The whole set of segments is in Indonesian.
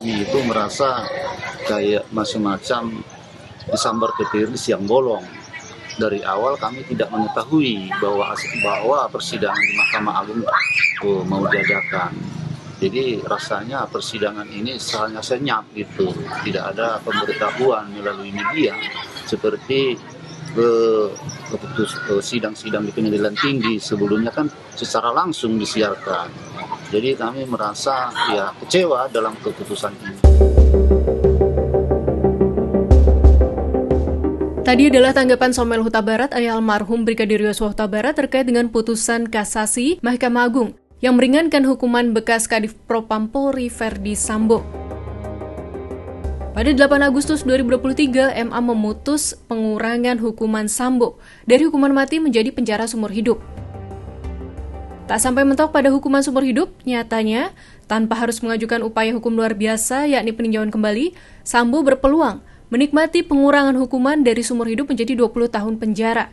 Itu merasa kayak macam-macam disambar petir di siang bolong. Dari awal kami tidak mengetahui bahwa persidangan di Mahkamah Agung mau diadakan. Jadi rasanya persidangan ini hanya senyap gitu, tidak ada pemberitahuan melalui media seperti sidang-sidang di pengadilan tinggi sebelumnya kan secara langsung disiarkan. Jadi kami merasa kecewa dalam keputusan ini. Tadi adalah tanggapan Samuel Huta Barat, ayah almarhum Brigadir Yosua Huta Barat terkait dengan putusan kasasi Mahkamah Agung yang meringankan hukuman bekas Kadif Propam Polri Ferdy Sambo. Pada 8 Agustus 2023, MA memutus pengurangan hukuman Sambo dari hukuman mati menjadi penjara seumur hidup. Tak sampai mentok pada hukuman seumur hidup, nyatanya, tanpa harus mengajukan upaya hukum luar biasa yakni peninjauan kembali, Sambo berpeluang menikmati pengurangan hukuman dari seumur hidup menjadi 20 tahun penjara.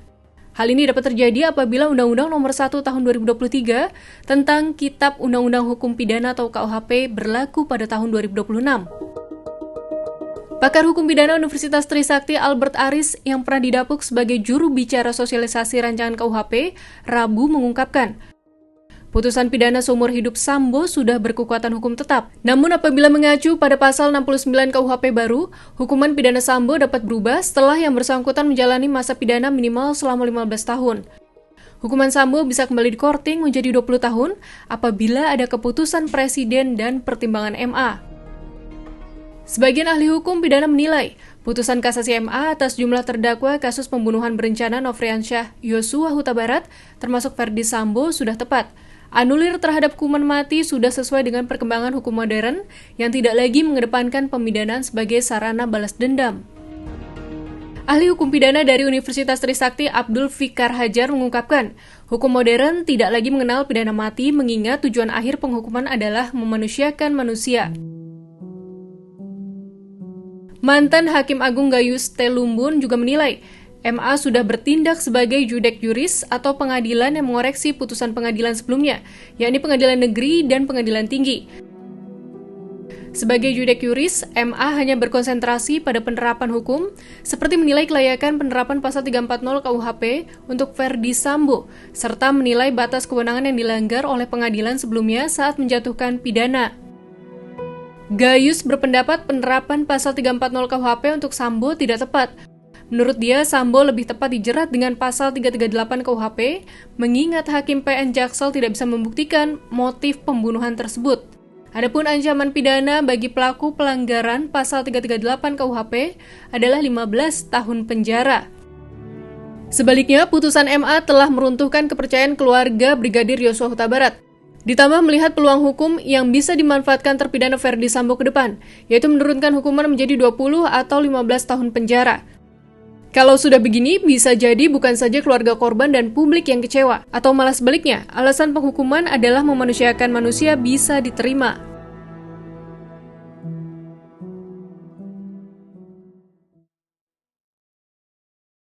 Hal ini dapat terjadi apabila Undang-Undang Nomor 1 Tahun 2023 tentang Kitab Undang-Undang Hukum Pidana atau KUHP berlaku pada tahun 2026. Pakar Hukum Pidana Universitas Trisakti Albert Aris yang pernah didapuk sebagai juru bicara sosialisasi rancangan KUHP, Rabu mengungkapkan, putusan pidana seumur hidup Sambo sudah berkekuatan hukum tetap. Namun apabila mengacu pada pasal 69 KUHP baru, hukuman pidana Sambo dapat berubah setelah yang bersangkutan menjalani masa pidana minimal selama 15 tahun. Hukuman Sambo bisa kembali dikorting menjadi 20 tahun apabila ada keputusan Presiden dan pertimbangan MA. Sebagian ahli hukum pidana menilai, putusan kasasi MA atas jumlah terdakwa kasus pembunuhan berencana Nofriansyah Yosua Huta Barat, termasuk Ferdy Sambo, sudah tepat. Anulir terhadap hukuman mati sudah sesuai dengan perkembangan hukum modern yang tidak lagi mengedepankan pemidanaan sebagai sarana balas dendam. Ahli hukum pidana dari Universitas Trisakti Abdul Fikar Hajar mengungkapkan, hukum modern tidak lagi mengenal pidana mati mengingat tujuan akhir penghukuman adalah memanusiakan manusia. Mantan Hakim Agung Gayus T. Lumbun juga menilai, MA sudah bertindak sebagai judek juris atau pengadilan yang mengoreksi putusan pengadilan sebelumnya, yakni pengadilan negeri dan pengadilan tinggi. Sebagai judek juris, MA hanya berkonsentrasi pada penerapan hukum, seperti menilai kelayakan penerapan pasal 340 KUHP untuk Ferdy Sambo, serta menilai batas kewenangan yang dilanggar oleh pengadilan sebelumnya saat menjatuhkan pidana. Gayus berpendapat penerapan pasal 340 KUHP untuk Sambo tidak tepat. Menurut dia, Sambo lebih tepat dijerat dengan pasal 338 KUHP, mengingat Hakim PN Jaksel tidak bisa membuktikan motif pembunuhan tersebut. Adapun ancaman pidana bagi pelaku pelanggaran pasal 338 KUHP adalah 15 tahun penjara. Sebaliknya, putusan MA telah meruntuhkan kepercayaan keluarga Brigadir Yosua Huta Barat. Ditambah melihat peluang hukum yang bisa dimanfaatkan terpidana Ferdy Sambo ke depan, yaitu menurunkan hukuman menjadi 20 atau 15 tahun penjara. Kalau sudah begini, bisa jadi bukan saja keluarga korban dan publik yang kecewa, atau malah sebaliknya, alasan penghukuman adalah memanusiakan manusia bisa diterima.